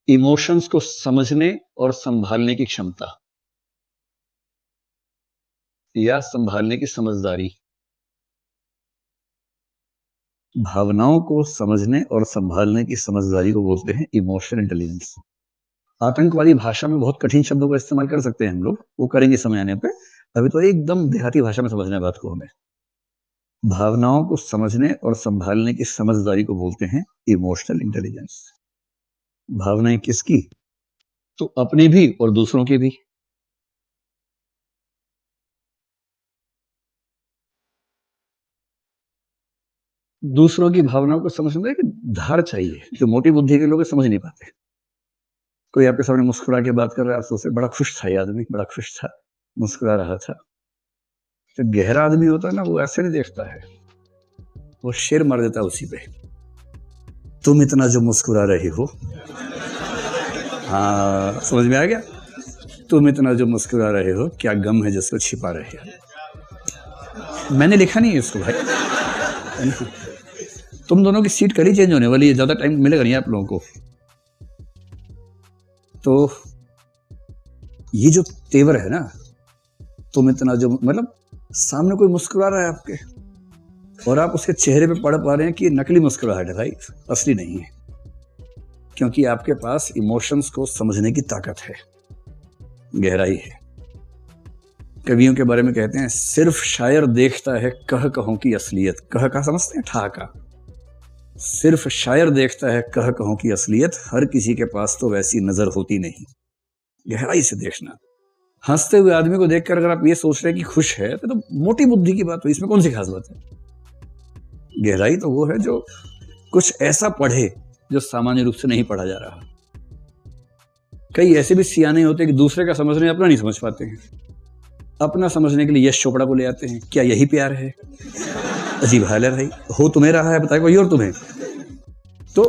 Emotions को समझने और संभालने की क्षमता या संभालने की समझदारी। भावनाओं को समझने और संभालने की समझदारी को बोलते हैं इमोशनल इंटेलिजेंस। आतंकवादी भाषा में बहुत कठिन शब्दों का इस्तेमाल कर सकते हैं हम लोग, वो करेंगे समय आने पे। अभी तो एकदम देहाती भाषा में समझना है बात को हमें। भावनाओं को समझने और संभालने की समझदारी को बोलते हैं इमोशनल इंटेलिजेंस। भावनाएं किसकी? तो अपनी भी और दूसरों की भी। दूसरों की भावनाओं को समझने में एक धार चाहिए, जो मोटी बुद्धि के लोग समझ नहीं पाते। कोई आपके सामने मुस्कुरा के बात कर रहा है, आप सोचते बड़ा खुश था ये आदमी, बड़ा खुश था, मुस्कुरा रहा था। जो गहरा आदमी होता है ना, वो ऐसे नहीं देखता है, वो शेर मार देता है उसी पे। तुम इतना जो मुस्कुरा रहे हो, हाँ समझ में आ गया? तुम इतना जो मुस्कुरा रहे हो, क्या गम है जिसको छिपा रहे हो। मैंने लिखा नहीं है इसको भाई। तुम दोनों की सीट कल ही चेंज होने वाली है, ज्यादा टाइम मिलेगा नहीं आप लोगों को। तो ये जो तेवर है ना, तुम इतना जो, मतलब सामने कोई मुस्कुरा रहा है आपके और आप उसके चेहरे पे पढ़ पा रहे हैं कि ये नकली मुस्कुराहट है भाई, असली नहीं है। क्योंकि आपके पास इमोशंस को समझने की ताकत है, गहराई है। कवियों के बारे में कहते हैं, सिर्फ शायर देखता है कह कहों की असलियत। कह का समझते हैं? ठहाका। सिर्फ शायर देखता है कह कहों की असलियत, हर किसी के पास तो वैसी नजर होती नहीं। गहराई से देखना। हंसते हुए आदमी को देखकर अगर आप ये सोच रहे हैं कि खुश है, तो मोटी बुद्धि की बात हुई, इसमें कौन सी खास बात है? गहराई तो वो है जो कुछ ऐसा पढ़े जो सामान्य रूप से नहीं पढ़ा जा रहा। कई ऐसे भी सियाने होते हैं कि दूसरे का समझ रहे हैं, अपना नहीं समझ पाते हैं। अपना समझने के लिए यश चोपड़ा को ले आते हैं। क्या यही प्यार है? अजीब हाल है भाई। हो तुम्हें रहा है, बताए कोई और तुम्हें। तो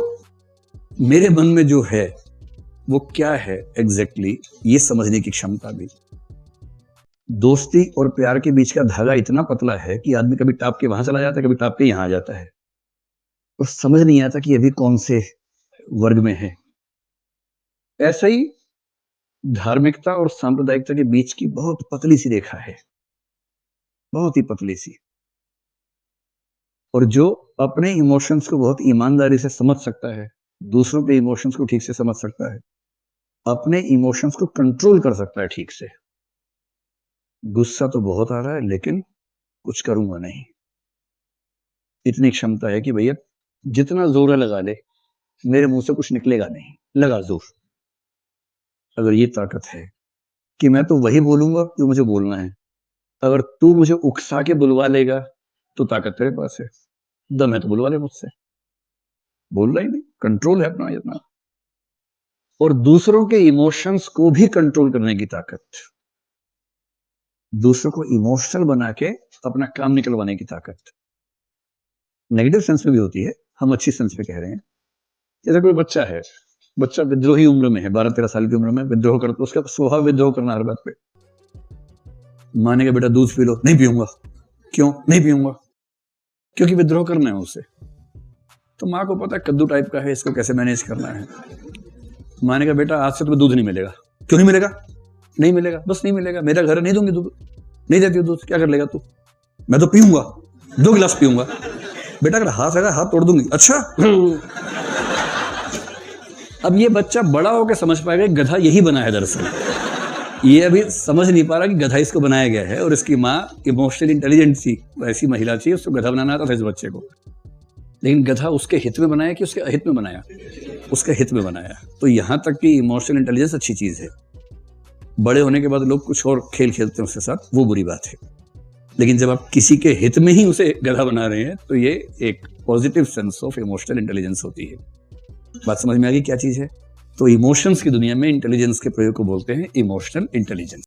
मेरे मन में जो है वो क्या है एग्जैक्टली, ये समझने की क्षमता भी। दोस्ती और प्यार के बीच का धागा इतना पतला है कि आदमी कभी टाप के वहां चला जाता है, कभी टाप के यहां आ जाता है, और समझ नहीं आता कि अभी कौन से वर्ग में है। ऐसा ही धार्मिकता और सांप्रदायिकता के बीच की बहुत पतली सी रेखा है, बहुत ही पतली सी। और जो अपने इमोशंस को बहुत ईमानदारी से समझ सकता है, दूसरों के इमोशंस को ठीक से समझ सकता है, अपने इमोशंस को कंट्रोल कर सकता है ठीक से। गुस्सा तो बहुत आ रहा है लेकिन कुछ करूंगा नहीं, इतनी क्षमता है कि भैया जितना जोर लगा ले, मेरे मुंह से कुछ निकलेगा नहीं, लगा जोर। अगर ये ताकत है कि मैं तो वही बोलूंगा जो मुझे बोलना है, अगर तू मुझे उकसा के बुलवा लेगा तो ताकत तेरे पास है, दम है तो बुलवा ले मुझसे। बोल रहा ही नहीं, कंट्रोल है अपना इतना। और दूसरों के इमोशंस को भी कंट्रोल करने की ताकत, दूसरों को इमोशनल बना के अपना काम निकलवाने की ताकत। नेगेटिव सेंस में भी होती है, हम अच्छी सेंस में कह रहे हैं। जैसे कोई बच्चा है, बच्चा विद्रोही उम्र में है, 12-13 साल की उम्र में विद्रोह करता, उसका स्वभाव विद्रोह करना हर बात पे। माँ ने कहा बेटा दूध पी लो, नहीं पीऊंगा। क्यों नहीं पीऊंगा? क्योंकि विद्रोह करना है उसे। तो माँ को पता है कद्दू टाइप का है, इसको कैसे मैनेज करना है। माँ ने कहा बेटा आज से तुम्हें दूध नहीं मिलेगा। क्यों नहीं मिलेगा? नहीं मिलेगा, बस नहीं मिलेगा, मेरा घर है, नहीं दूंगी दूध, नहीं देती दूध, क्या कर लेगा तू? मैं तो पीऊंगा, 2 गिलास पीऊंगा। बेटा अगर हाथ आएगा हाथ तोड़ दूंगी। अच्छा। अब ये बच्चा बड़ा होकर समझ पाएगा गधा यही बना है दरअसल। ये अभी समझ नहीं पा रहा कि गधा इसको बनाया गया है, और इसकी माँ इमोशनल इंटेलिजेंट थी, ऐसी महिला थी, उसको गधा बनाना आता था इस बच्चे को। लेकिन गधा उसके हित में बनाया कि उसके अहित में बनाया? उसके हित में बनाया। तो यहां तक कि इमोशनल इंटेलिजेंस अच्छी चीज है। बड़े होने के बाद लोग कुछ और खेल खेलते हैं उसके साथ, वो बुरी बात है। लेकिन जब आप किसी के हित में ही उसे गधा बना रहे हैं, तो ये एक positive sense of emotional intelligence होती है। बात समझ में आ गई क्या चीज है? तो इमोशंस की दुनिया में इंटेलिजेंस के प्रयोग को बोलते हैं इमोशनल इंटेलिजेंस।